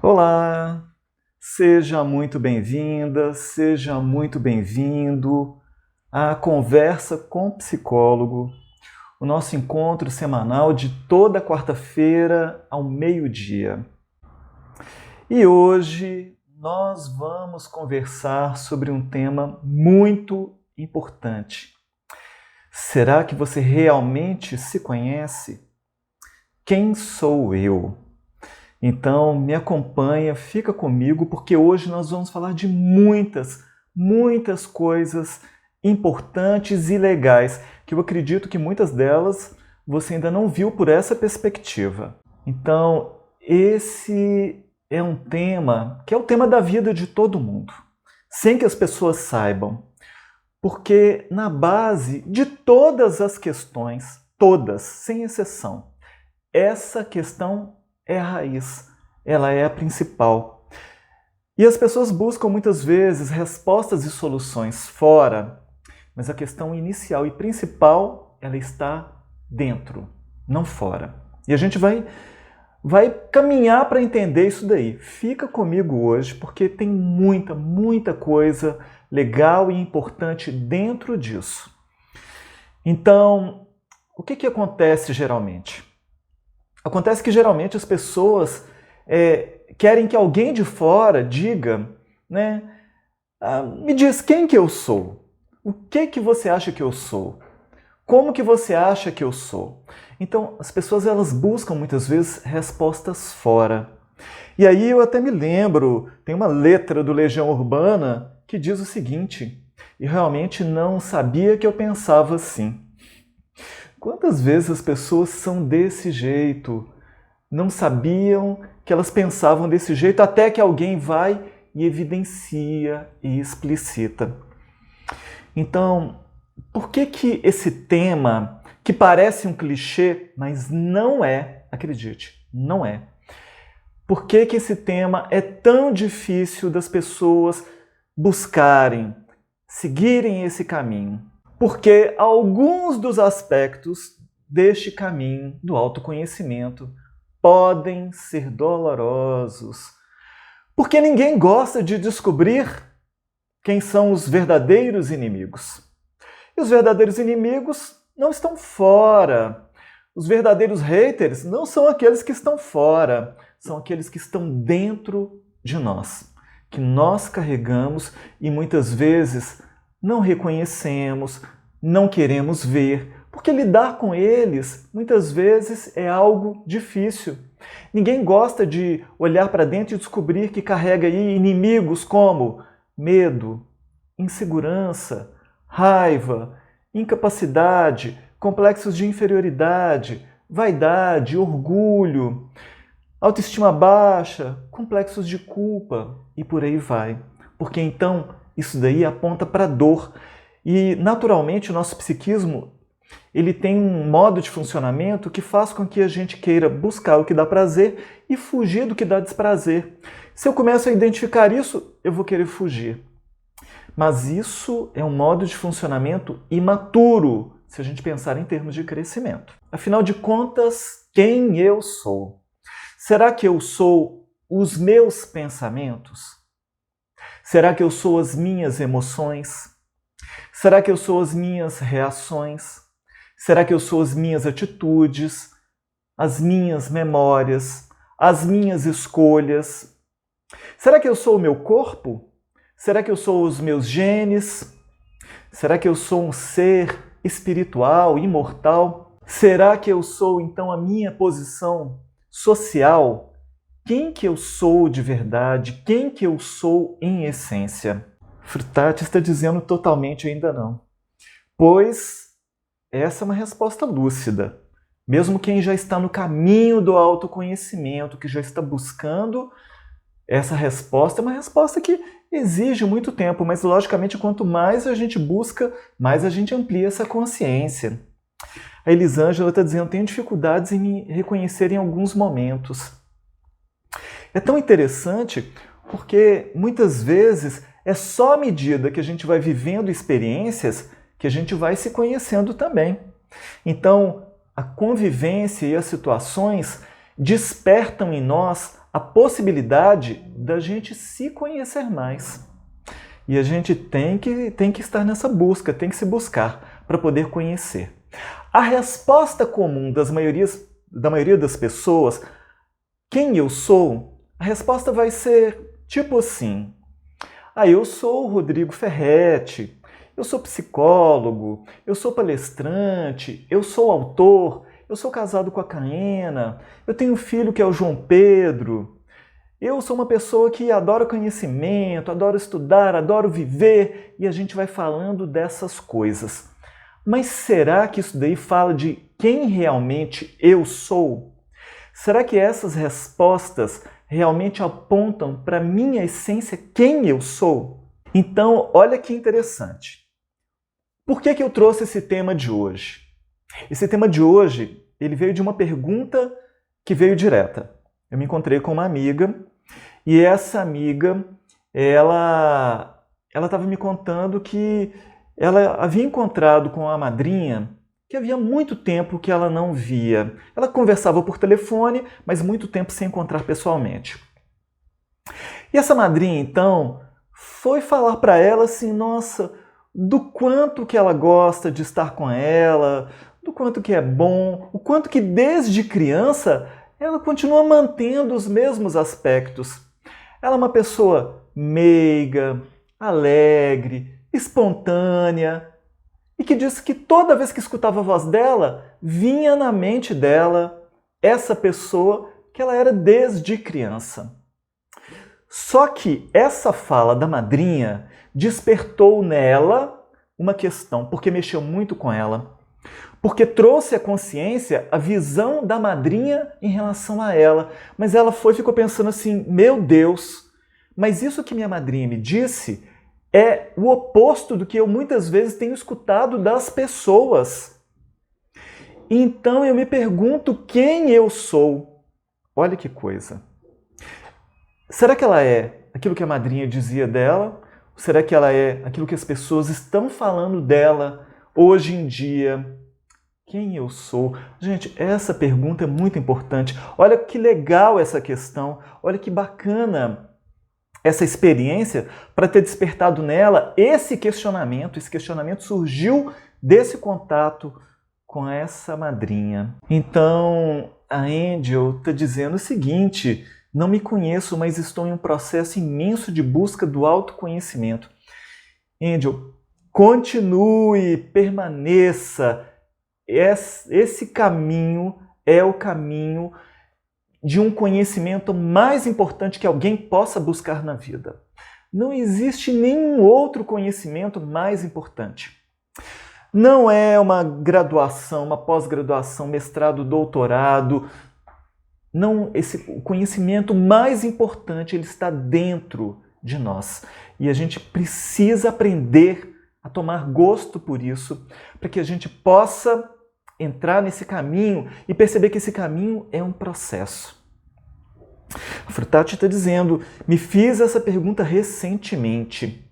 Olá, seja muito bem-vinda, seja muito bem-vindo à Conversa com Psicólogo, o nosso encontro semanal de toda quarta-feira ao meio-dia. E hoje nós vamos conversar sobre um tema muito importante. Será que você realmente se conhece? Quem sou eu? Então, me acompanha, fica comigo, porque hoje nós vamos falar de muitas coisas importantes e legais, que eu acredito que muitas delas você ainda não viu por essa perspectiva. Então, esse é um tema que é o tema da vida de todo mundo, sem que as pessoas saibam, porque na base de todas as questões, todas, sem exceção, essa questão é a raiz, ela é a principal. E as pessoas buscam muitas vezes respostas e soluções fora, mas a questão inicial e principal, ela está dentro, não fora. E a gente vai caminhar para entender isso daí. Fica comigo hoje, porque tem muita coisa legal e importante dentro disso. Então, o que acontece geralmente? Acontece que geralmente as pessoas querem que alguém de fora diga, né? Me diz quem que eu sou? O que você acha que eu sou? Como que você acha que eu sou? Então, as pessoas elas buscam muitas vezes respostas fora. E aí eu até me lembro, tem uma letra do Legião Urbana que diz o seguinte: e realmente não sabia que eu pensava assim. Quantas vezes as pessoas são desse jeito? Não sabiam que elas pensavam desse jeito até que alguém vai e evidencia e explicita. Então, por que esse tema, que parece um clichê, mas não é, acredite, não é. Por que esse tema é tão difícil das pessoas buscarem, seguirem esse caminho? Porque alguns dos aspectos deste caminho do autoconhecimento podem ser dolorosos. Porque ninguém gosta de descobrir quem são os verdadeiros inimigos. E os verdadeiros inimigos não estão fora. Os verdadeiros haters não são aqueles que estão fora, são aqueles que estão dentro de nós, que nós carregamos e muitas vezes não reconhecemos, não queremos ver, porque lidar com eles muitas vezes é algo difícil. Ninguém gosta de olhar para dentro e descobrir que carrega aí inimigos como medo, insegurança, raiva, incapacidade, complexos de inferioridade, vaidade, orgulho, autoestima baixa, complexos de culpa e por aí vai. Porque então isso daí aponta para a dor. E naturalmente o nosso psiquismo ele tem um modo de funcionamento que faz com que a gente queira buscar o que dá prazer e fugir do que dá desprazer. Se eu começo a identificar isso, eu vou querer fugir. Mas isso é um modo de funcionamento imaturo, se a gente pensar em termos de crescimento. Afinal de contas, quem eu sou? Será que eu sou os meus pensamentos? Será que eu sou as minhas emoções? Será que eu sou as minhas reações? Será que eu sou as minhas atitudes, as minhas memórias, as minhas escolhas? Será que eu sou o meu corpo? Será que eu sou os meus genes? Será que eu sou um ser espiritual, imortal? Será que eu sou, então, a minha posição social? Quem que eu sou de verdade? Quem que eu sou em essência? Fruttati está dizendo totalmente ainda não. Pois essa é uma resposta lúcida. Mesmo quem já está no caminho do autoconhecimento, que já está buscando essa resposta, é uma resposta que exige muito tempo, mas logicamente quanto mais a gente busca, mais a gente amplia essa consciência. A Elisângela está dizendo, tenho dificuldades em me reconhecer em alguns momentos. É tão interessante porque muitas vezes é só à medida que a gente vai vivendo experiências que a gente vai se conhecendo também. Então, a convivência e as situações despertam em nós a possibilidade da gente se conhecer mais. E a gente tem que estar nessa busca, tem que se buscar para poder conhecer. A resposta comum da maioria das pessoas, quem eu sou, a resposta vai ser tipo assim: eu sou o Rodrigo Ferretti, eu sou psicólogo, eu sou palestrante, eu sou autor, eu sou casado com a Caena, eu tenho um filho que é o João Pedro, eu sou uma pessoa que adora conhecimento, adora estudar, adoro viver, e a gente vai falando dessas coisas. Mas será que isso daí fala de quem realmente eu sou? Será que essas respostas realmente apontam para a minha essência, quem eu sou? Então, olha que interessante. Por que eu trouxe esse tema de hoje? Esse tema de hoje, ele veio de uma pergunta que veio direta. Eu me encontrei com uma amiga e essa amiga, ela estava me contando que ela havia encontrado com a madrinha que havia muito tempo que ela não via. Ela conversava por telefone, mas muito tempo sem encontrar pessoalmente. E essa madrinha, então, foi falar para ela assim, nossa, do quanto que ela gosta de estar com ela, do quanto que é bom, o quanto que desde criança ela continua mantendo os mesmos aspectos. Ela é uma pessoa meiga, alegre, espontânea, e que disse que toda vez que escutava a voz dela, vinha na mente dela essa pessoa que ela era desde criança. Só que essa fala da madrinha despertou nela uma questão, porque mexeu muito com ela, porque trouxe à consciência a visão da madrinha em relação a ela. Mas ela ficou pensando assim, meu Deus, mas isso que minha madrinha me disse é o oposto do que eu muitas vezes tenho escutado das pessoas. Então eu me pergunto quem eu sou. Olha que coisa. Será que ela é aquilo que a madrinha dizia dela? Ou será que ela é aquilo que as pessoas estão falando dela hoje em dia? Quem eu sou? Gente, essa pergunta é muito importante. Olha que legal essa questão. Olha que bacana essa experiência para ter despertado nela esse questionamento. Esse questionamento surgiu desse contato com essa madrinha. Então, a Angel está dizendo o seguinte: não me conheço, mas estou em um processo imenso de busca do autoconhecimento. Angel, continue, permaneça. Esse caminho é o caminho de um conhecimento mais importante que alguém possa buscar na vida. Não existe nenhum outro conhecimento mais importante. Não é uma graduação, uma pós-graduação, mestrado, doutorado. Não, o conhecimento mais importante ele está dentro de nós. E a gente precisa aprender a tomar gosto por isso, para que a gente possa entrar nesse caminho e perceber que esse caminho é um processo. A Frutati está dizendo, me fiz essa pergunta recentemente.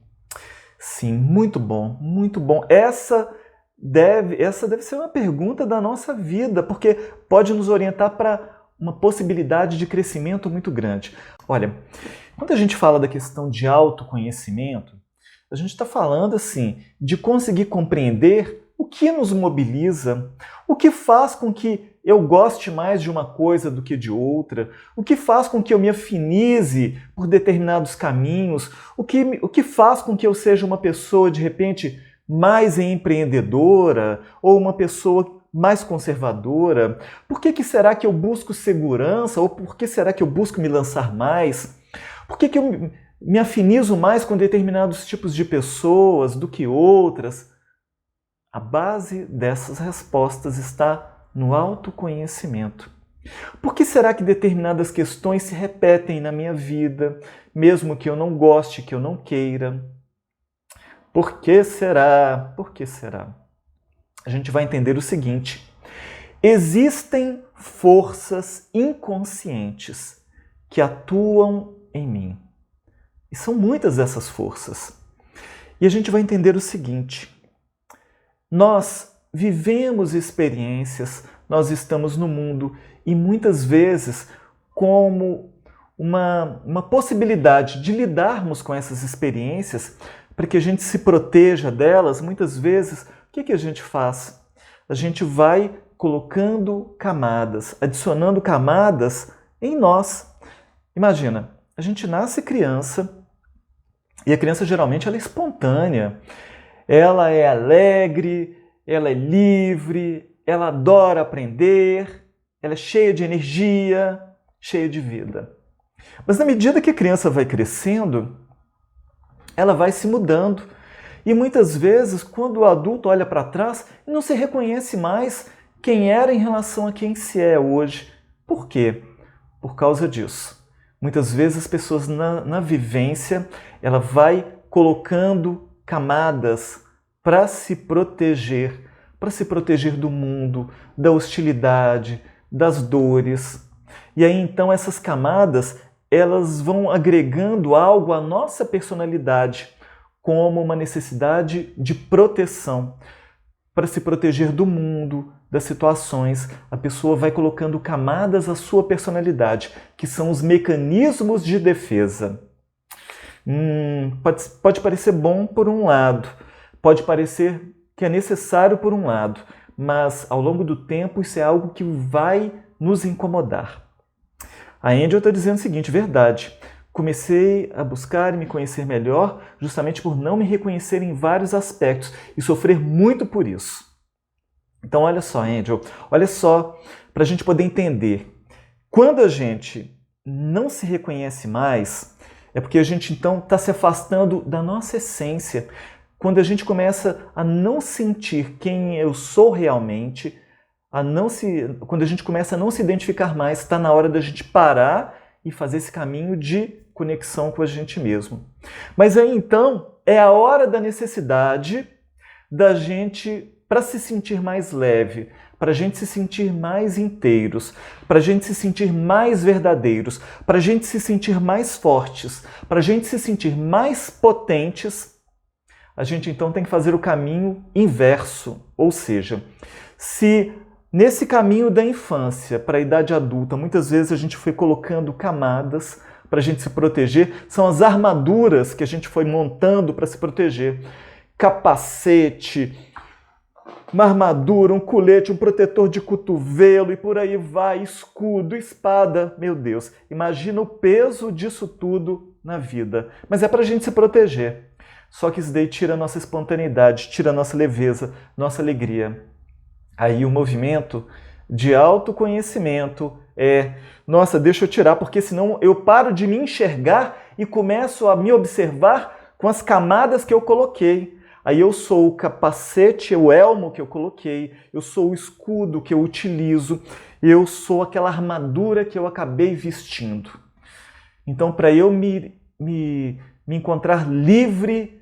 Sim, muito bom, muito bom. Essa deve ser uma pergunta da nossa vida, porque pode nos orientar para uma possibilidade de crescimento muito grande. Olha, quando a gente fala da questão de autoconhecimento, a gente está falando assim de conseguir compreender o que nos mobiliza, o que faz com que eu goste mais de uma coisa do que de outra, o que faz com que eu me afinize por determinados caminhos, o que faz com que eu seja uma pessoa, de repente, mais empreendedora ou uma pessoa mais conservadora. Por que será que eu busco segurança ou por que será que eu busco me lançar mais? Por que eu me afinizo mais com determinados tipos de pessoas do que outras? A base dessas respostas está no autoconhecimento. Por que será que determinadas questões se repetem na minha vida, mesmo que eu não goste, que eu não queira? Por que será? Por que será? A gente vai entender o seguinte: existem forças inconscientes que atuam em mim. E são muitas essas forças. E a gente vai entender o seguinte: nós vivemos experiências, nós estamos no mundo e muitas vezes, como uma possibilidade de lidarmos com essas experiências, para que a gente se proteja delas, muitas vezes, o que a gente faz? A gente vai colocando camadas, adicionando camadas em nós. Imagina, a gente nasce criança, e a criança geralmente ela é espontânea, ela é alegre, ela é livre, ela adora aprender, ela é cheia de energia, cheia de vida. Mas na medida que a criança vai crescendo, ela vai se mudando. E muitas vezes, quando o adulto olha para trás, não se reconhece mais quem era em relação a quem se é hoje. Por quê? Por causa disso. Muitas vezes as pessoas na vivência, ela vai colocando camadas para se proteger do mundo, da hostilidade, das dores. E aí então essas camadas, elas vão agregando algo à nossa personalidade, como uma necessidade de proteção, para se proteger do mundo, das situações. A pessoa vai colocando camadas à sua personalidade, que são os mecanismos de defesa. Pode parecer bom por um lado, pode parecer que é necessário por um lado, mas ao longo do tempo isso é algo que vai nos incomodar. A Angel está dizendo o seguinte, verdade, comecei a buscar e me conhecer melhor justamente por não me reconhecer em vários aspectos e sofrer muito por isso. Então olha só, Angel, olha só, para a gente poder entender. Quando a gente não se reconhece mais, é porque a gente então está se afastando da nossa essência. Quando a gente começa a não sentir quem eu sou realmente, quando a gente começa a não se identificar mais, está na hora da gente parar e fazer esse caminho de conexão com a gente mesmo. Mas aí então é a hora da necessidade da gente, para se sentir mais leve, para a gente se sentir mais inteiros, para a gente se sentir mais verdadeiros, para a gente se sentir mais fortes, para a gente se sentir mais potentes, a gente então tem que fazer o caminho inverso. Ou seja, se nesse caminho da infância para a idade adulta, muitas vezes a gente foi colocando camadas para a gente se proteger, são as armaduras que a gente foi montando para se proteger. Capacete, uma armadura, um colete, um protetor de cotovelo e por aí vai, escudo, espada. Meu Deus, imagina o peso disso tudo na vida. Mas é para a gente se proteger. Só que isso daí tira a nossa espontaneidade, tira a nossa leveza, nossa alegria. Aí o movimento de autoconhecimento nossa, deixa eu tirar, porque senão eu paro de me enxergar e começo a me observar com as camadas que eu coloquei. Aí eu sou o capacete, o elmo que eu coloquei, eu sou o escudo que eu utilizo, eu sou aquela armadura que eu acabei vestindo. Então, para eu me encontrar livre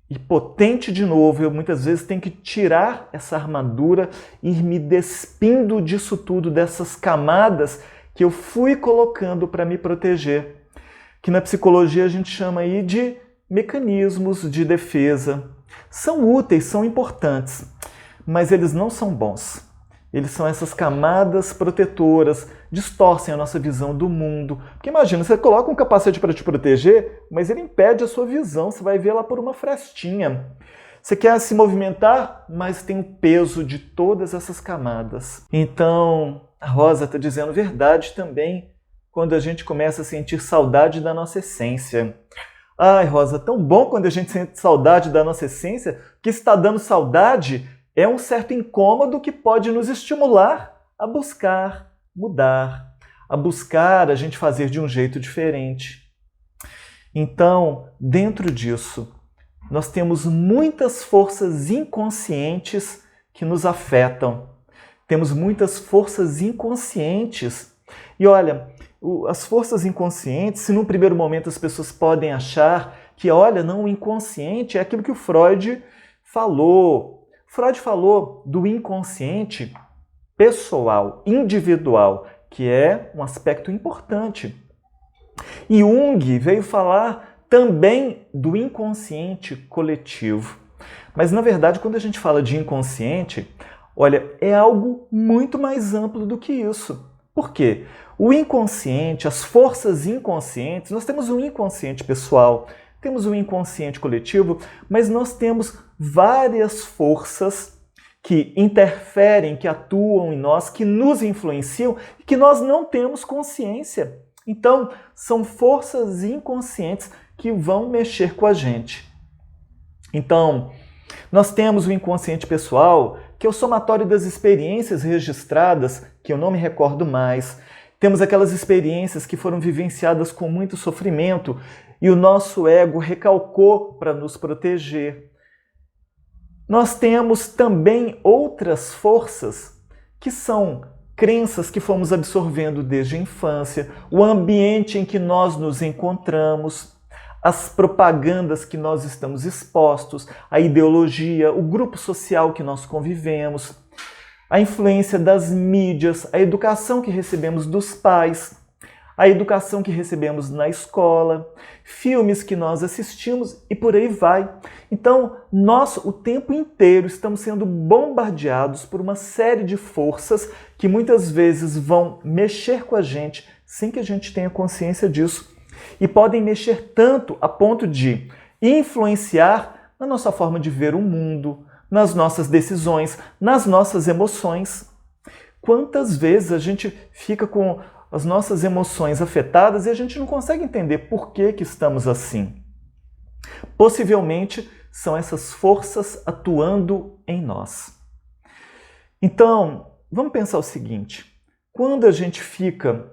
e potente de novo, eu muitas vezes tenho que tirar essa armadura e ir me despindo disso tudo, dessas camadas que eu fui colocando para me proteger, que na psicologia a gente chama aí de mecanismos de defesa. São úteis, são importantes, mas eles não são bons. Eles são essas camadas protetoras, distorcem a nossa visão do mundo. Porque imagina, você coloca um capacete para te proteger, mas ele impede a sua visão, você vai ver lá por uma frestinha. Você quer se movimentar, mas tem o peso de todas essas camadas. Então, a Rosa está dizendo verdade também quando a gente começa a sentir saudade da nossa essência. Ai, Rosa, tão bom quando a gente sente saudade da nossa essência, que está dando saudade é um certo incômodo que pode nos estimular a buscar mudar, a buscar a gente fazer de um jeito diferente. Então, dentro disso, nós temos muitas forças inconscientes que nos afetam. Temos muitas forças inconscientes. E olha, as forças inconscientes, se num primeiro momento as pessoas podem achar que, olha, não, o inconsciente é aquilo que o Freud falou. Freud falou do inconsciente pessoal, individual, que é um aspecto importante. E Jung veio falar também do inconsciente coletivo. Mas, na verdade, quando a gente fala de inconsciente, olha, é algo muito mais amplo do que isso. Por quê? o inconsciente, as forças inconscientes, nós temos um inconsciente pessoal, temos um inconsciente coletivo, mas nós temos várias forças que interferem, que atuam em nós, que nos influenciam e que nós não temos consciência. Então, são forças inconscientes que vão mexer com a gente. Então, nós temos o inconsciente pessoal, que é o somatório das experiências registradas, que eu não me recordo mais. Temos aquelas experiências que foram vivenciadas com muito sofrimento e o nosso ego recalcou para nos proteger. Nós temos também outras forças que são crenças que fomos absorvendo desde a infância, o ambiente em que nós nos encontramos, as propagandas que nós estamos expostos, a ideologia, o grupo social que nós convivemos, a influência das mídias, a educação que recebemos dos pais, a educação que recebemos na escola, filmes que nós assistimos e por aí vai. Então, nós o tempo inteiro estamos sendo bombardeados por uma série de forças que muitas vezes vão mexer com a gente sem que a gente tenha consciência disso. E podem mexer tanto a ponto de influenciar na nossa forma de ver o mundo, nas nossas decisões, nas nossas emoções. Quantas vezes a gente fica com as nossas emoções afetadas e a gente não consegue entender por que estamos assim? Possivelmente são essas forças atuando em nós. Então, vamos pensar o seguinte: quando a gente fica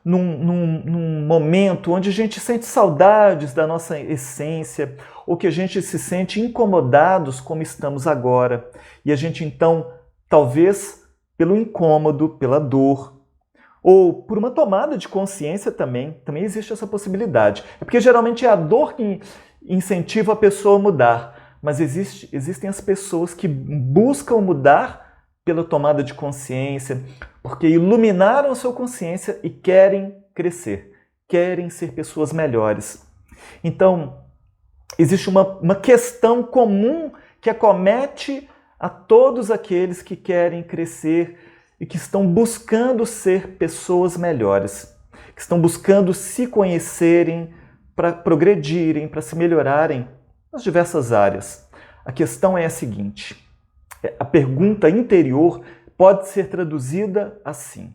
num momento onde a gente sente saudades da nossa essência, ou que a gente se sente incomodados como estamos agora, e a gente então, talvez pelo incômodo, pela dor, ou por uma tomada de consciência também existe essa possibilidade. É porque geralmente é a dor que incentiva a pessoa a mudar, mas existem as pessoas que buscam mudar pela tomada de consciência, porque iluminaram a sua consciência e querem crescer, querem ser pessoas melhores. Então, existe uma questão comum que acomete a todos aqueles que querem crescer e que estão buscando ser pessoas melhores, que estão buscando se conhecerem para progredirem, para se melhorarem nas diversas áreas. A questão é a seguinte: a pergunta interior pode ser traduzida assim: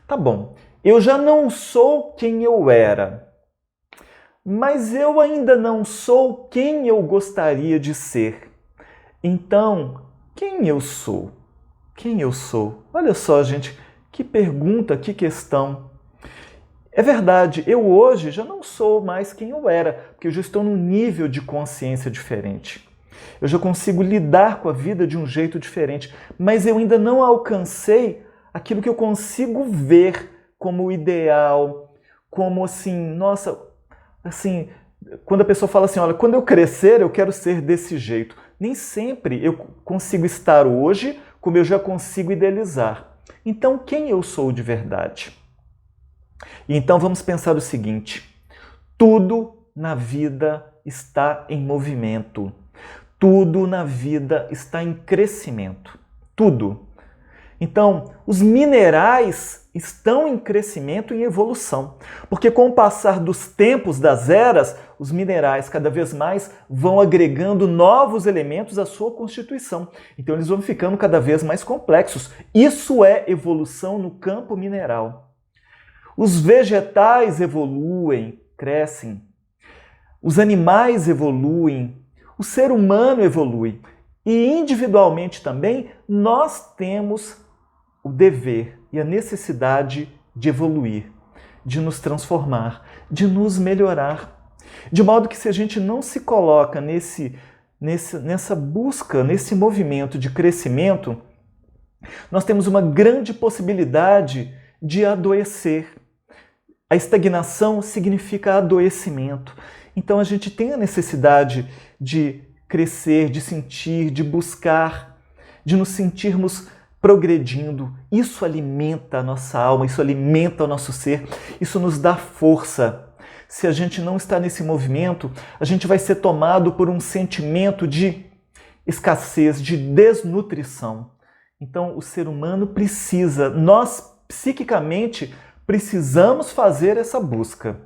tá bom, eu já não sou quem eu era, mas eu ainda não sou quem eu gostaria de ser. Então, quem eu sou? Quem eu sou? Olha só, gente, que pergunta, que questão. É verdade, eu hoje já não sou mais quem eu era, porque eu já estou num nível de consciência diferente. Eu já consigo lidar com a vida de um jeito diferente, mas eu ainda não alcancei aquilo que eu consigo ver como ideal, como assim, nossa, assim, quando a pessoa fala assim, olha, quando eu crescer eu quero ser desse jeito. Nem sempre eu consigo estar hoje como eu já consigo idealizar. Então, quem eu sou de verdade? E então vamos pensar o seguinte: tudo na vida está em movimento. Tudo na vida está em crescimento. Tudo. Então, os minerais estão em crescimento e em evolução. Porque com o passar dos tempos, das eras, os minerais cada vez mais vão agregando novos elementos à sua constituição. Então, eles vão ficando cada vez mais complexos. Isso é evolução no campo mineral. Os vegetais evoluem, crescem. Os animais evoluem. O ser humano evolui. E individualmente também nós temos o dever e a necessidade de evoluir, de nos transformar, de nos melhorar. De modo que se a gente não se coloca nessa busca, nesse movimento de crescimento, nós temos uma grande possibilidade de adoecer. A estagnação significa adoecimento. Então a gente tem a necessidade de crescer, de sentir, de buscar, de nos sentirmos progredindo. Isso alimenta a nossa alma, isso alimenta o nosso ser, isso nos dá força. Se a gente não está nesse movimento, a gente vai ser tomado por um sentimento de escassez, de desnutrição. Então o ser humano precisa, nós psiquicamente, precisamos fazer essa busca.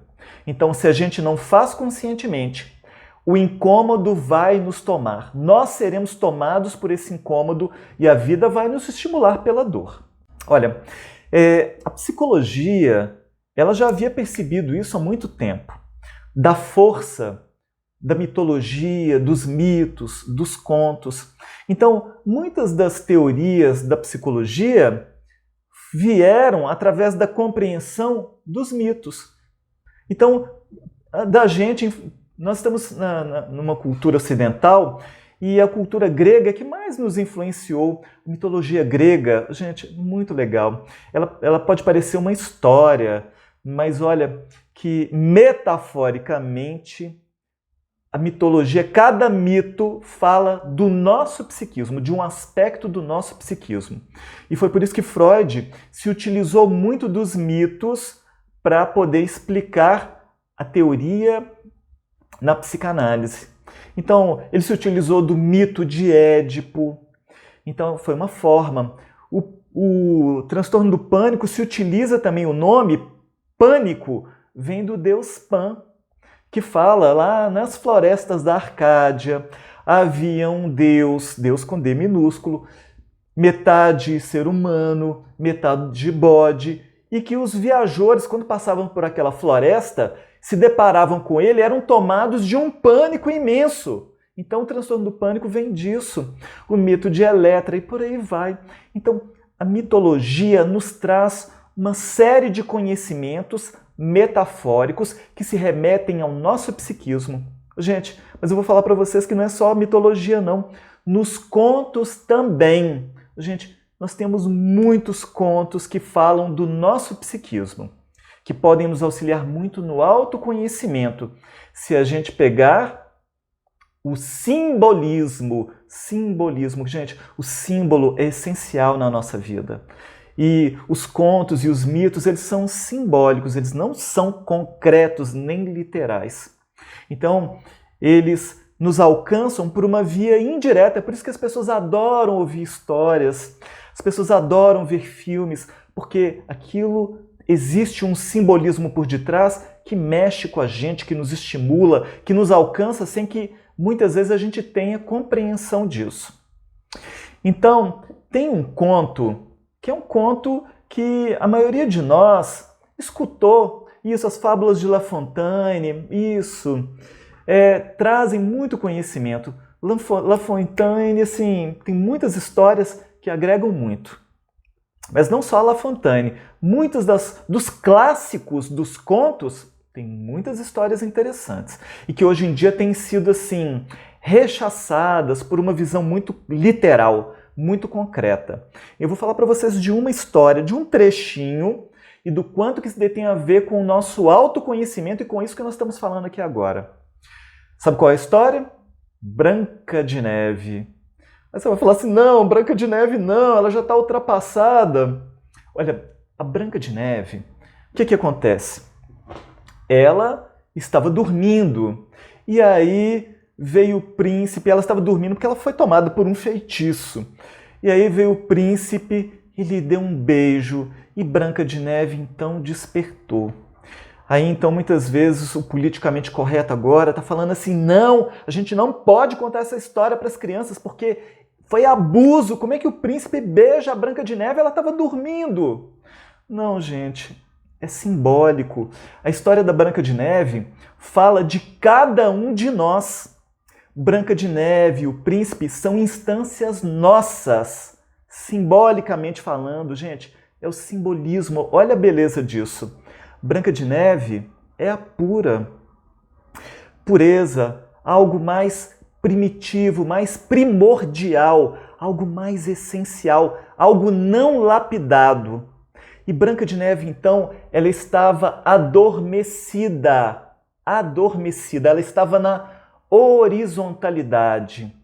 Então, se a gente não faz conscientemente, o incômodo vai nos tomar. Nós seremos tomados por esse incômodo e a vida vai nos estimular pela dor. Olha, a psicologia, ela já havia percebido isso há muito tempo. Da força da mitologia, dos mitos, dos contos. Então, muitas das teorias da psicologia vieram através da compreensão dos mitos. Então, nós estamos numa cultura ocidental e a cultura grega que mais nos influenciou. A mitologia grega, gente, muito legal. Ela pode parecer uma história, mas olha que metaforicamente a mitologia, cada mito fala do nosso psiquismo, de um aspecto do nosso psiquismo. E foi por isso que Freud se utilizou muito dos mitos para poder explicar a teoria na psicanálise. Então, ele se utilizou do mito de Édipo. Então, foi uma forma. O transtorno do pânico se utiliza também o nome pânico, vem do deus Pan, que fala lá nas florestas da Arcádia, havia um deus com D minúsculo, metade ser humano, metade de bode, e que os viajores, quando passavam por aquela floresta, se deparavam com ele, eram tomados de um pânico imenso. Então o transtorno do pânico vem disso, o mito de Eletra e por aí vai. Então a mitologia nos traz uma série de conhecimentos metafóricos que se remetem ao nosso psiquismo. Gente, mas eu vou falar para vocês que não é só mitologia não, nos contos também. Gente, nós temos muitos contos que falam do nosso psiquismo, que podem nos auxiliar muito no autoconhecimento. Se a gente pegar o simbolismo, gente, o símbolo é essencial na nossa vida. E os contos e os mitos, eles são simbólicos, eles não são concretos nem literais. Então, eles nos alcançam por uma via indireta, é por isso que as pessoas adoram ouvir histórias, as pessoas adoram ver filmes, porque aquilo existe um simbolismo por detrás que mexe com a gente, que nos estimula, que nos alcança sem que muitas vezes a gente tenha compreensão disso. Então, tem um conto que é um conto que a maioria de nós escutou, isso, as fábulas de La Fontaine, isso, trazem muito conhecimento. La Fontaine, assim, tem muitas histórias que agregam muito. Mas não só La Fontaine, muitos dos clássicos dos contos têm muitas histórias interessantes e que hoje em dia têm sido, assim, rechaçadas por uma visão muito literal, muito concreta. Eu vou falar para vocês de uma história, de um trechinho e do quanto que isso tem a ver com o nosso autoconhecimento e com isso que nós estamos falando aqui agora. Sabe qual é a história? Branca de Neve. Aí você vai falar assim, não, Branca de Neve não, ela já está ultrapassada. Olha, a Branca de Neve, o que acontece? Ela estava dormindo e aí veio o príncipe, ela estava dormindo porque ela foi tomada por um feitiço. E aí veio o príncipe e lhe deu um beijo e Branca de Neve então despertou. Aí então muitas vezes o politicamente correto agora está falando assim, não, a gente não pode contar essa história para as crianças porque foi abuso, como é que o príncipe beija a Branca de Neve? Ela estava dormindo. Não, gente, é simbólico. A história da Branca de Neve fala de cada um de nós. Branca de Neve e o príncipe são instâncias nossas, simbolicamente falando. Gente, é o simbolismo, olha a beleza disso. Branca de Neve é a pureza, algo mais primitivo, mais primordial, algo mais essencial, algo não lapidado. E Branca de Neve, então, ela estava adormecida, ela estava na horizontalidade.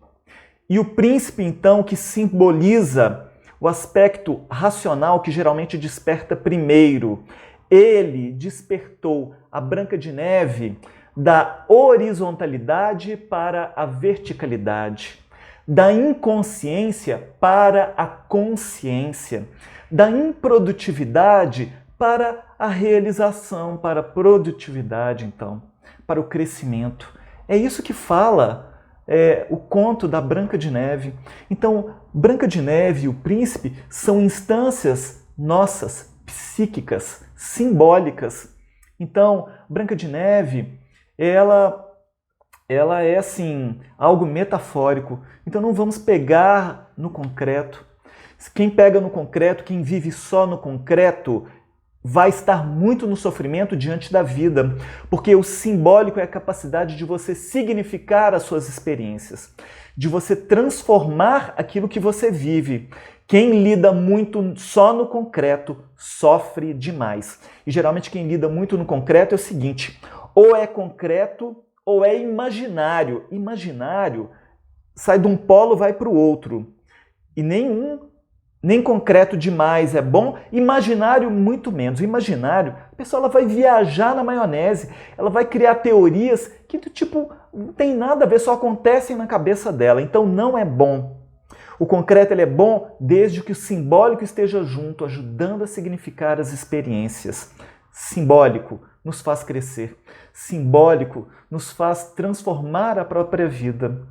E o príncipe, então, que simboliza o aspecto racional que geralmente desperta primeiro, ele despertou a Branca de Neve da horizontalidade para a verticalidade, da inconsciência para a consciência, da improdutividade para a realização, para a produtividade, então, para o crescimento. É isso que fala o conto da Branca de Neve. Então, Branca de Neve e o Príncipe são instâncias nossas, psíquicas, simbólicas. Então, Branca de Neve, ela é assim, algo metafórico. Então não vamos pegar no concreto. Quem pega no concreto, quem vive só no concreto, vai estar muito no sofrimento diante da vida, porque o simbólico é a capacidade de você significar as suas experiências, de você transformar aquilo que você vive. Quem lida muito só no concreto sofre demais. E geralmente quem lida muito no concreto é o seguinte: ou é concreto ou é imaginário. Imaginário sai de um polo, vai para o outro. E nem concreto demais é bom, imaginário muito menos. Imaginário, a pessoa ela vai viajar na maionese, ela vai criar teorias que do tipo não tem nada a ver, só acontecem na cabeça dela. Então não é bom. O concreto ele é bom desde que o simbólico esteja junto, ajudando a significar as experiências. Simbólico nos faz crescer. Simbólico nos faz transformar a própria vida.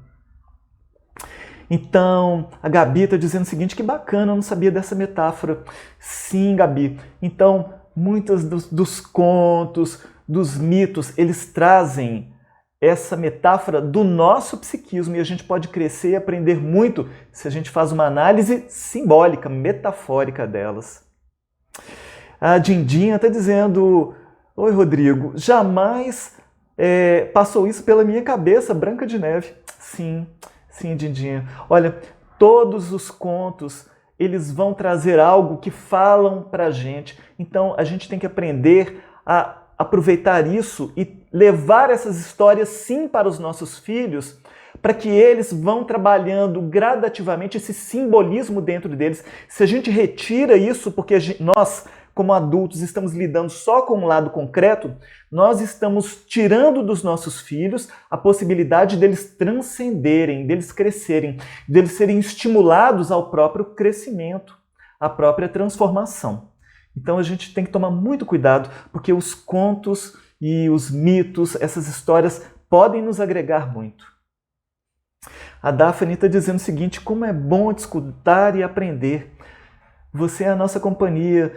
Então, a Gabi está dizendo o seguinte: que bacana, eu não sabia dessa metáfora. Sim, Gabi. Então, muitos dos contos, dos mitos, eles trazem essa metáfora do nosso psiquismo e a gente pode crescer e aprender muito se a gente faz uma análise simbólica, metafórica delas. A Dindinha está dizendo: oi, Rodrigo, jamais passou isso pela minha cabeça, Branca de Neve. Sim, Dindinha. Olha, todos os contos, eles vão trazer algo que falam pra gente. Então, a gente tem que aprender a aproveitar isso e levar essas histórias, sim, para os nossos filhos, para que eles vão trabalhando gradativamente esse simbolismo dentro deles. Se a gente retira isso, porque nós, como adultos, estamos lidando só com um lado concreto, nós estamos tirando dos nossos filhos a possibilidade deles transcenderem, deles crescerem, deles serem estimulados ao próprio crescimento, à própria transformação. Então a gente tem que tomar muito cuidado, porque os contos e os mitos, essas histórias, podem nos agregar muito. A Daphne está dizendo o seguinte: como é bom te escutar e aprender. Você é a nossa companhia.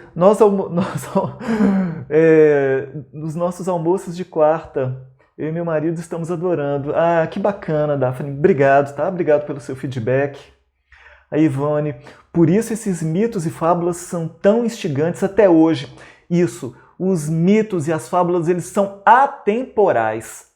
Nos nossos almoços de quarta, eu e meu marido estamos adorando. Ah, que bacana, Daphne. Obrigado, tá? Obrigado pelo seu feedback. A Ivone: por isso esses mitos e fábulas são tão instigantes até hoje. Isso, os mitos e as fábulas, eles são atemporais,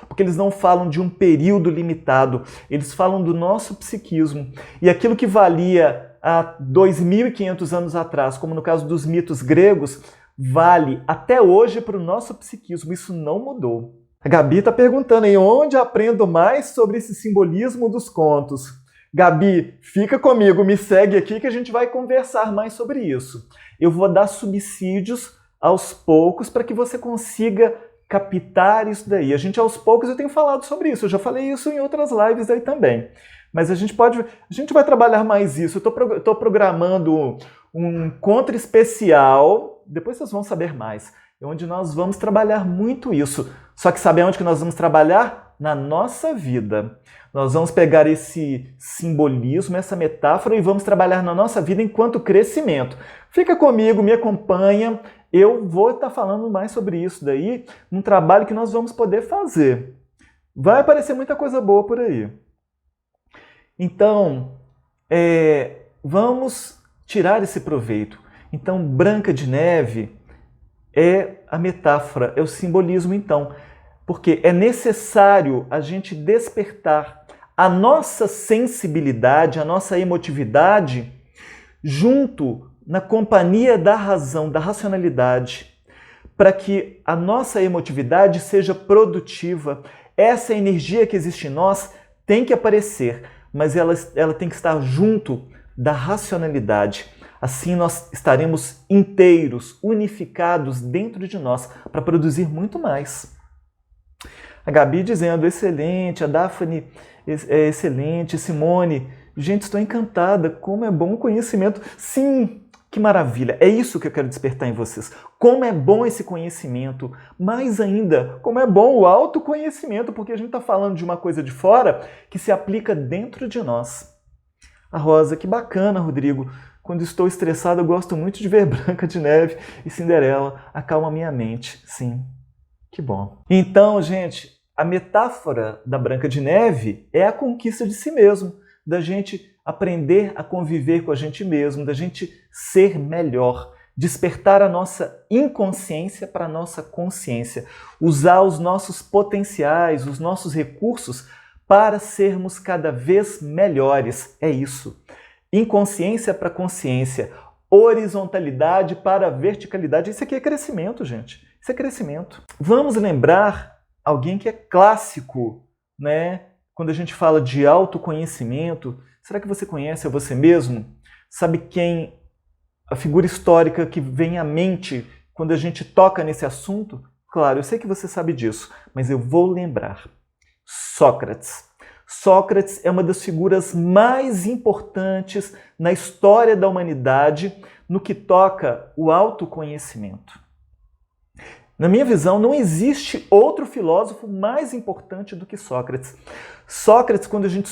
porque eles não falam de um período limitado, eles falam do nosso psiquismo. E aquilo que valia há 2.500 anos atrás, como no caso dos mitos gregos, vale até hoje para o nosso psiquismo. Isso não mudou. A Gabi está perguntando aí: onde aprendo mais sobre esse simbolismo dos contos? Gabi, fica comigo, me segue aqui que a gente vai conversar mais sobre isso. Eu vou dar subsídios aos poucos para que você consiga captar isso daí. A gente, aos poucos, eu tenho falado sobre isso. Eu já falei isso em outras lives aí também. Mas a gente vai trabalhar mais isso. Eu estou programando um encontro especial, depois vocês vão saber mais, onde nós vamos trabalhar muito isso. Só que sabe onde que nós vamos trabalhar? Na nossa vida. Nós vamos pegar esse simbolismo, essa metáfora e vamos trabalhar na nossa vida enquanto crescimento. Fica comigo, me acompanha. Eu vou estar falando mais sobre isso daí, num trabalho que nós vamos poder fazer. Vai aparecer muita coisa boa por aí. Então, vamos tirar esse proveito. Então, Branca de Neve é a metáfora, é o simbolismo, então. Porque é necessário a gente despertar a nossa sensibilidade, a nossa emotividade, junto na companhia da razão, da racionalidade, para que a nossa emotividade seja produtiva. Essa energia que existe em nós tem que aparecer, mas ela tem que estar junto da racionalidade. Assim nós estaremos inteiros, unificados dentro de nós, para produzir muito mais. A Gabi dizendo, excelente, a Daphne, é excelente, Simone, gente, estou encantada, como é bom o conhecimento. Sim, que maravilha, é isso que eu quero despertar em vocês. Como é bom esse conhecimento, mais ainda, como é bom o autoconhecimento, porque a gente está falando de uma coisa de fora que se aplica dentro de nós. A Rosa, que bacana, Rodrigo. Quando estou estressado, eu gosto muito de ver Branca de Neve e Cinderela. Acalma minha mente. Sim, que bom. Então, gente, a metáfora da Branca de Neve é a conquista de si mesmo, da gente aprender a conviver com a gente mesmo, da gente ser melhor, despertar a nossa inconsciência para a nossa consciência, usar os nossos potenciais, os nossos recursos para sermos cada vez melhores. É isso. Inconsciência para consciência, horizontalidade para verticalidade. Isso aqui é crescimento, gente. Isso é crescimento. Vamos lembrar alguém que é clássico, né? Quando a gente fala de autoconhecimento, será que você conhece a você mesmo? Sabe quem a figura histórica que vem à mente quando a gente toca nesse assunto? Claro, eu sei que você sabe disso, mas eu vou lembrar. Sócrates. Sócrates é uma das figuras mais importantes na história da humanidade no que toca o autoconhecimento. Na minha visão, não existe outro filósofo mais importante do que Sócrates. Sócrates, quando a gente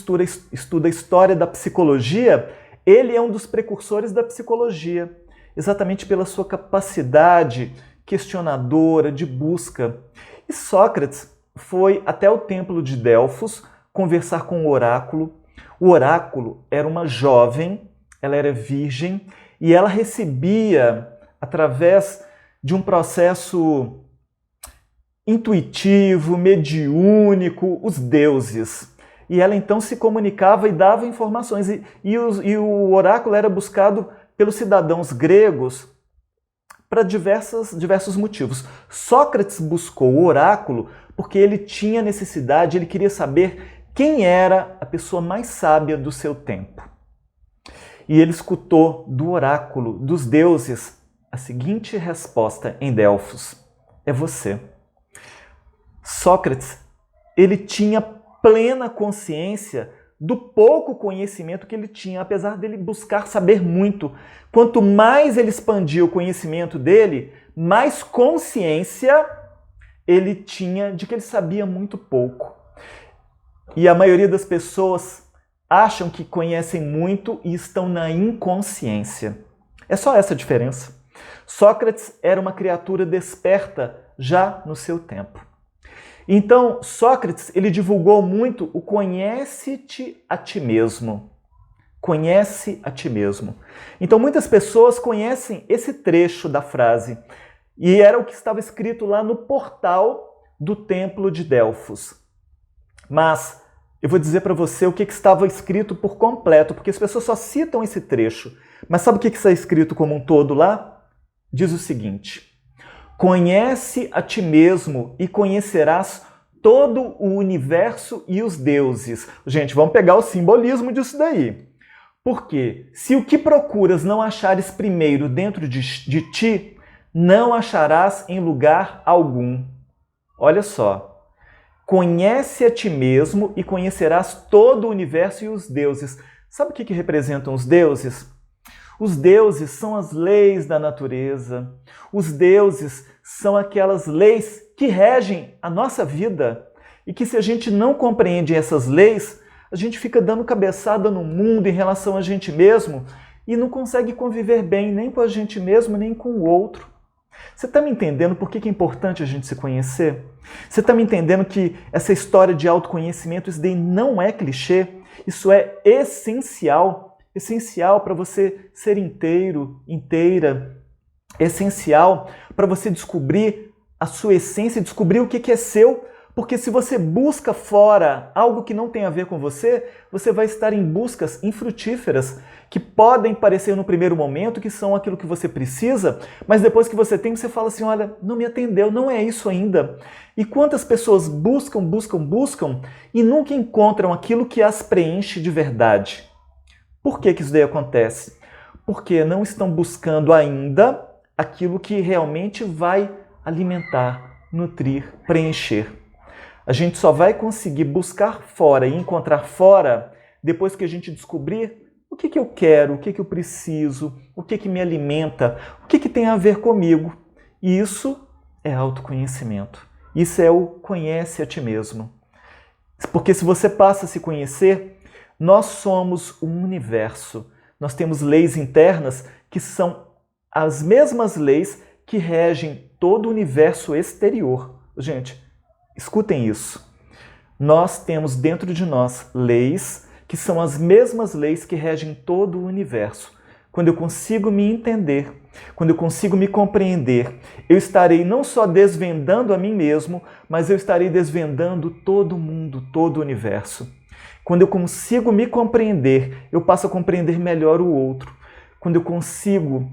estuda a história da psicologia, ele é um dos precursores da psicologia, exatamente pela sua capacidade questionadora, de busca. E Sócrates foi até o templo de Delfos conversar com o oráculo. O oráculo era uma jovem, ela era virgem, e ela recebia, através de um processo intuitivo, mediúnico, os deuses. E ela então se comunicava e dava informações. E o oráculo era buscado pelos cidadãos gregos para diversos motivos. Sócrates buscou o oráculo porque ele tinha necessidade, ele queria saber quem era a pessoa mais sábia do seu tempo. E ele escutou do oráculo dos deuses a seguinte resposta em Delfos: é você. Sócrates, ele tinha plena consciência do pouco conhecimento que ele tinha, apesar dele buscar saber muito. Quanto mais ele expandia o conhecimento dele, mais consciência ele tinha de que ele sabia muito pouco. E a maioria das pessoas acham que conhecem muito e estão na inconsciência. É só essa a diferença. Sócrates era uma criatura desperta já no seu tempo. Então, Sócrates, ele divulgou muito o conhece-te a ti mesmo. Conhece a ti mesmo. Então, muitas pessoas conhecem esse trecho da frase. E era o que estava escrito lá no portal do templo de Delfos. Mas eu vou dizer para você o que estava escrito por completo, porque as pessoas só citam esse trecho. Mas sabe o que está escrito como um todo lá? Diz o seguinte: conhece a ti mesmo e conhecerás todo o universo e os deuses. Gente, vamos pegar o simbolismo disso daí. Porque se o que procuras não achares primeiro dentro de ti, não acharás em lugar algum. Olha só. Conhece a ti mesmo e conhecerás todo o universo e os deuses. Sabe o que representam os deuses? Os deuses são as leis da natureza. Os deuses são aquelas leis que regem a nossa vida. E que se a gente não compreende essas leis, a gente fica dando cabeçada no mundo em relação a gente mesmo e não consegue conviver bem nem com a gente mesmo, nem com o outro. Você está me entendendo por que é importante a gente se conhecer? Você está me entendendo que essa história de autoconhecimento, isso daí não é clichê, isso é essencial. Essencial para você ser inteiro, inteira. Essencial para você descobrir a sua essência, descobrir o que é seu. Porque se você busca fora algo que não tem a ver com você, você vai estar em buscas infrutíferas, que podem parecer no primeiro momento que são aquilo que você precisa, mas depois que você tem, você fala assim, olha, não me atendeu, não é isso ainda. E quantas pessoas buscam e nunca encontram aquilo que as preenche de verdade? Por que isso daí acontece? Porque não estão buscando ainda aquilo que realmente vai alimentar, nutrir, preencher. A gente só vai conseguir buscar fora e encontrar fora depois que a gente descobrir o que eu quero, o que eu preciso, o que me alimenta, o que tem a ver comigo. E isso é autoconhecimento. Isso é o conhece a ti mesmo. Porque se você passa a se conhecer, nós somos um universo. Nós temos leis internas que são as mesmas leis que regem todo o universo exterior. Gente, escutem isso. Nós temos dentro de nós leis que são as mesmas leis que regem todo o universo. Quando eu consigo me entender, quando eu consigo me compreender, eu estarei não só desvendando a mim mesmo, mas eu estarei desvendando todo mundo, todo o universo. Quando eu consigo me compreender, eu passo a compreender melhor o outro. Quando eu consigo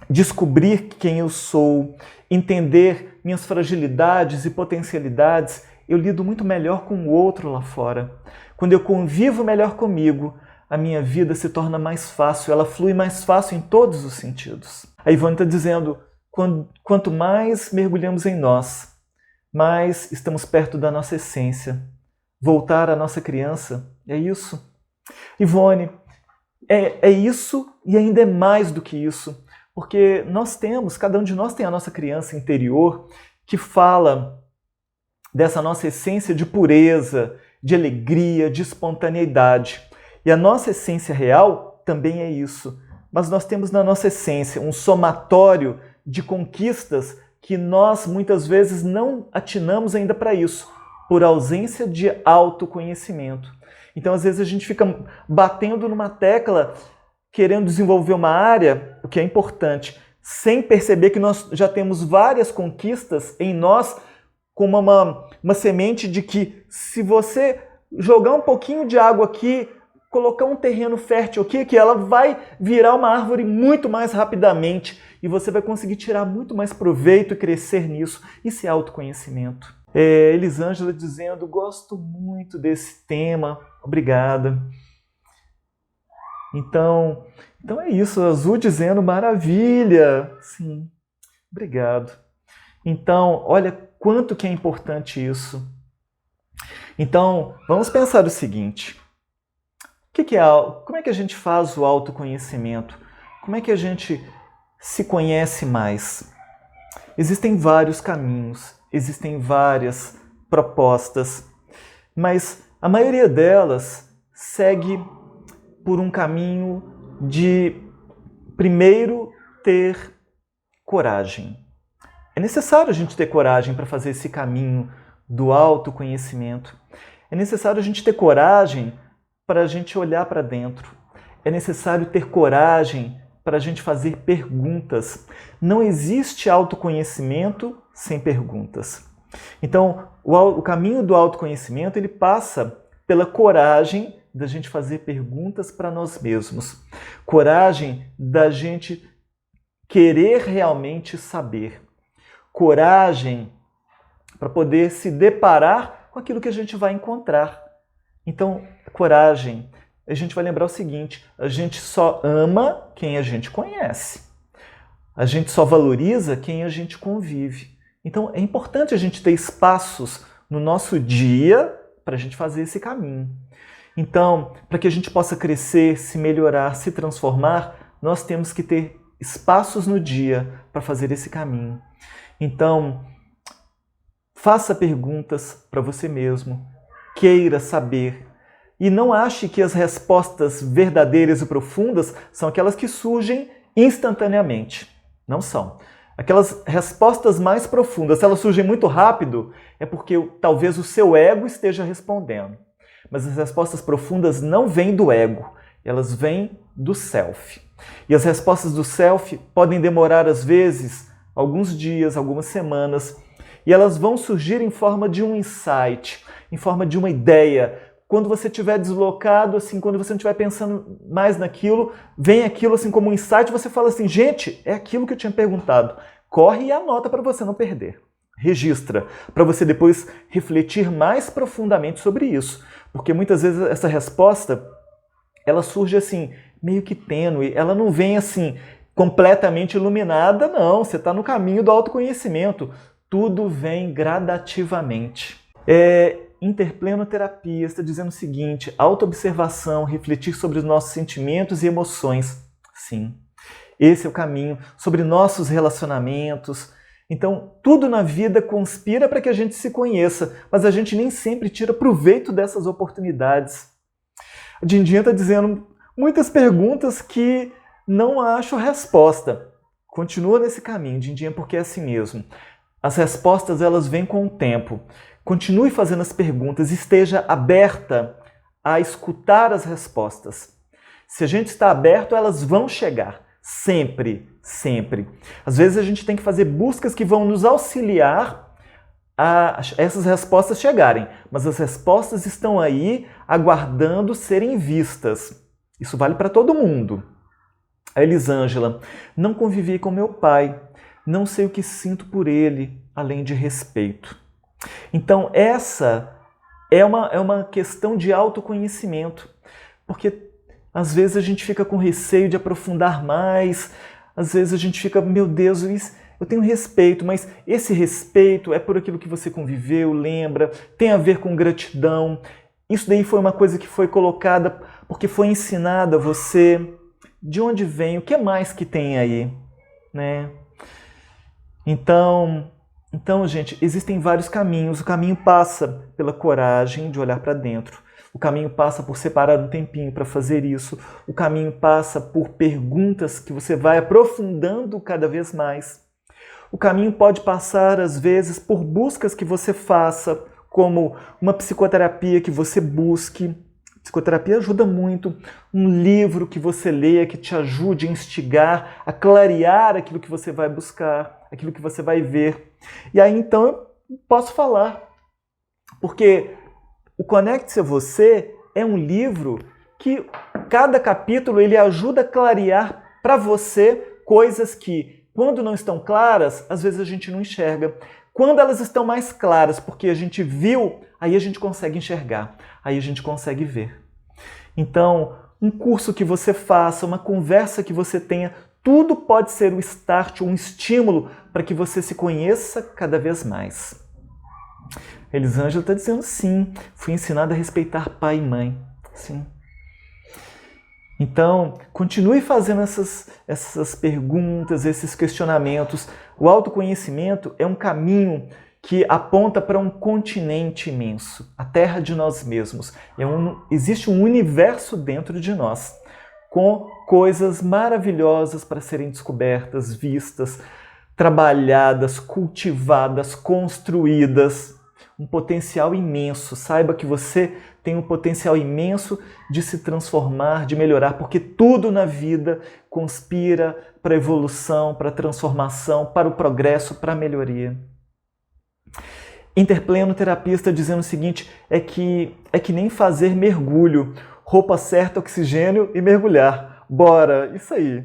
descobrir quem eu sou, entender minhas fragilidades e potencialidades, eu lido muito melhor com o outro lá fora. Quando eu convivo melhor comigo, a minha vida se torna mais fácil, ela flui mais fácil em todos os sentidos. A Ivone está dizendo, quanto mais mergulhamos em nós, mais estamos perto da nossa essência. Voltar à nossa criança, é isso. Ivone, é isso e ainda é mais do que isso. Porque cada um de nós tem a nossa criança interior que fala dessa nossa essência de pureza, de alegria, de espontaneidade. E a nossa essência real também é isso. Mas nós temos na nossa essência um somatório de conquistas que nós muitas vezes não atinamos ainda para isso, por ausência de autoconhecimento. Então, às vezes, a gente fica batendo numa tecla, querendo desenvolver uma área, o que é importante, sem perceber que nós já temos várias conquistas em nós, como uma semente de que se você jogar um pouquinho de água aqui, colocar um terreno fértil aqui, que ela vai virar uma árvore muito mais rapidamente e você vai conseguir tirar muito mais proveito e crescer nisso. Isso é autoconhecimento. Elisângela dizendo, gosto muito desse tema, obrigada. Então é isso, Azul dizendo, maravilha, sim, obrigado. Então, olha quanto que é importante isso. Então, vamos pensar o seguinte, como é que a gente faz o autoconhecimento? Como é que a gente se conhece mais? Existem vários caminhos, existem várias propostas, mas a maioria delas segue por um caminho de, primeiro, ter coragem. É necessário a gente ter coragem para fazer esse caminho do autoconhecimento. É necessário a gente ter coragem para a gente olhar para dentro. É necessário ter coragem para a gente fazer perguntas. Não existe autoconhecimento sem perguntas. Então, o caminho do autoconhecimento ele passa pela coragem da gente fazer perguntas para nós mesmos. Coragem da gente querer realmente saber. Coragem para poder se deparar com aquilo que a gente vai encontrar. Então, coragem. A gente vai lembrar o seguinte, a gente só ama quem a gente conhece. A gente só valoriza quem a gente convive. Então, é importante a gente ter espaços no nosso dia para a gente fazer esse caminho. Então, para que a gente possa crescer, se melhorar, se transformar, nós temos que ter espaços no dia para fazer esse caminho. Então, faça perguntas para você mesmo, queira saber. E não ache que as respostas verdadeiras e profundas são aquelas que surgem instantaneamente. Não são. Aquelas respostas mais profundas, se elas surgem muito rápido, é porque talvez o seu ego esteja respondendo. Mas as respostas profundas não vêm do ego, elas vêm do self. E as respostas do self podem demorar, às vezes, alguns dias, algumas semanas, e elas vão surgir em forma de um insight, em forma de uma ideia. Quando você estiver deslocado, assim, quando você não estiver pensando mais naquilo, vem aquilo assim como um insight, você fala assim, gente, é aquilo que eu tinha perguntado. Corre e anota para você não perder. Registra, para você depois refletir mais profundamente sobre isso. Porque muitas vezes essa resposta, ela surge assim, meio que tênue, ela não vem assim, completamente iluminada, não. Você está no caminho do autoconhecimento. Tudo vem gradativamente. Interplenoterapia está dizendo o seguinte: autoobservação, refletir sobre os nossos sentimentos e emoções. Sim, esse é o caminho. Sobre nossos relacionamentos. Então, tudo na vida conspira para que a gente se conheça, mas a gente nem sempre tira proveito dessas oportunidades. A Dindinha está dizendo muitas perguntas que não acho resposta. Continua nesse caminho, Dindinha, porque é assim mesmo. As respostas, elas vêm com o tempo. Continue fazendo as perguntas, esteja aberta a escutar as respostas. Se a gente está aberto, elas vão chegar. Sempre, sempre. Às vezes a gente tem que fazer buscas que vão nos auxiliar a essas respostas chegarem, mas as respostas estão aí aguardando serem vistas. Isso vale para todo mundo. A Elisângela: não convivi com meu pai, não sei o que sinto por ele, além de respeito. Então essa é uma questão de autoconhecimento, porque às vezes a gente fica com receio de aprofundar mais, às vezes a gente fica, meu Deus, eu tenho respeito, mas esse respeito é por aquilo que você conviveu, lembra, tem a ver com gratidão. Isso daí foi uma coisa que foi colocada porque foi ensinada a você. De onde vem? O que mais que tem aí? Né? Então, gente, existem vários caminhos. O caminho passa pela coragem de olhar para dentro. O caminho passa por separar um tempinho para fazer isso. O caminho passa por perguntas que você vai aprofundando cada vez mais. O caminho pode passar, às vezes, por buscas que você faça, como uma psicoterapia que você busque. Psicoterapia ajuda muito. Um livro que você leia que te ajude a instigar, a clarear aquilo que você vai buscar, aquilo que você vai ver. E aí, então, eu posso falar. Porque o Conecte-se a Você é um livro que cada capítulo ele ajuda a clarear para você coisas que, quando não estão claras, às vezes a gente não enxerga. Quando elas estão mais claras, porque a gente viu, aí a gente consegue enxergar, aí a gente consegue ver. Então, um curso que você faça, uma conversa que você tenha, tudo pode ser um start, um estímulo para que você se conheça cada vez mais. Elisângela está dizendo sim, fui ensinada a respeitar pai e mãe. Sim. Então, continue fazendo essas perguntas, esses questionamentos. O autoconhecimento é um caminho que aponta para um continente imenso, a terra de nós mesmos. Existe um universo dentro de nós, com coisas maravilhosas para serem descobertas, vistas, trabalhadas, cultivadas, construídas. Um potencial imenso. Saiba que você tem um potencial imenso de se transformar, de melhorar, porque tudo na vida conspira para a evolução, para a transformação, para o progresso, para a melhoria. Interplenoterapia está dizendo o seguinte, é que nem fazer mergulho, roupa certa, oxigênio e mergulhar. Bora, isso aí.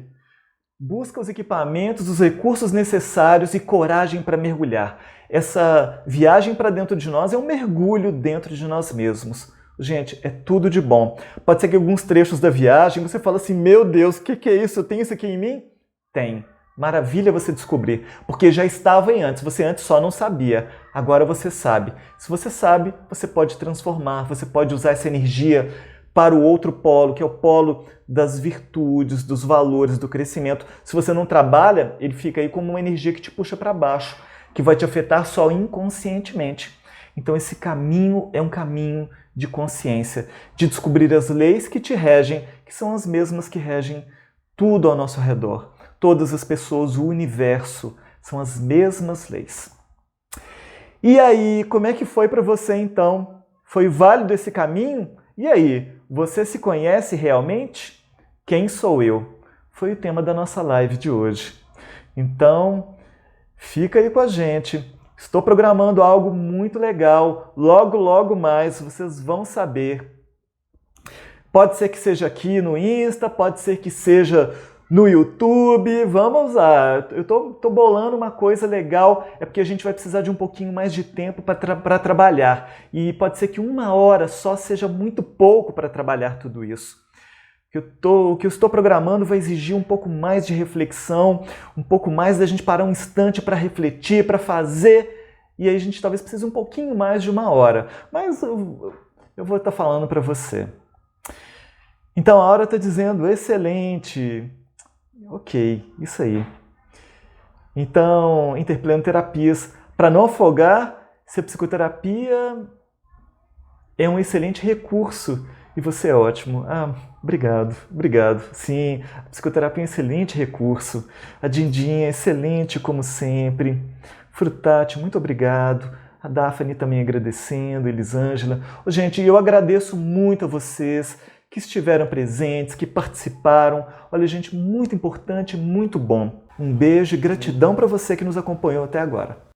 Busca os equipamentos, os recursos necessários e coragem para mergulhar. Essa viagem para dentro de nós é um mergulho dentro de nós mesmos. Gente, é tudo de bom. Pode ser que alguns trechos da viagem você fala assim, meu Deus, o que é isso? Eu tenho isso aqui em mim? Tem. Maravilha você descobrir, porque já estava aí antes, você antes só não sabia, agora você sabe. Se você sabe, você pode transformar, você pode usar essa energia para o outro polo, que é o polo das virtudes, dos valores, do crescimento. Se você não trabalha, ele fica aí como uma energia que te puxa para baixo, que vai te afetar só inconscientemente. Então esse caminho é um caminho de consciência, de descobrir as leis que te regem, que são as mesmas que regem tudo ao nosso redor. Todas as pessoas, o universo, são as mesmas leis. E aí, como é que foi para você então? Foi válido esse caminho? E aí, você se conhece realmente? Quem sou eu? Foi o tema da nossa live de hoje. Então, fica aí com a gente. Estou programando algo muito legal. Logo, logo mais vocês vão saber. Pode ser que seja aqui no Insta, pode ser que seja no YouTube, vamos lá. Eu tô bolando uma coisa legal, é porque a gente vai precisar de um pouquinho mais de tempo para trabalhar. E pode ser que 1 hora só seja muito pouco para trabalhar tudo isso. O que eu estou programando vai exigir um pouco mais de reflexão, um pouco mais da gente parar um instante para refletir, para fazer e aí a gente talvez precise um pouquinho mais de 1 hora, mas eu vou estar falando para você. Então a Aura está dizendo, excelente, ok, isso aí. Então, Interplano Terapias, para não afogar, se a psicoterapia é um excelente recurso e você é ótimo. Obrigado. Sim, a psicoterapia é um excelente recurso. A Dindinha é excelente como sempre. Frutati, muito obrigado. A Daphne também agradecendo, Elisângela. Gente, eu agradeço muito a vocês que estiveram presentes, que participaram. Olha, gente, muito importante, muito bom. Um beijo e gratidão para você que nos acompanhou até agora.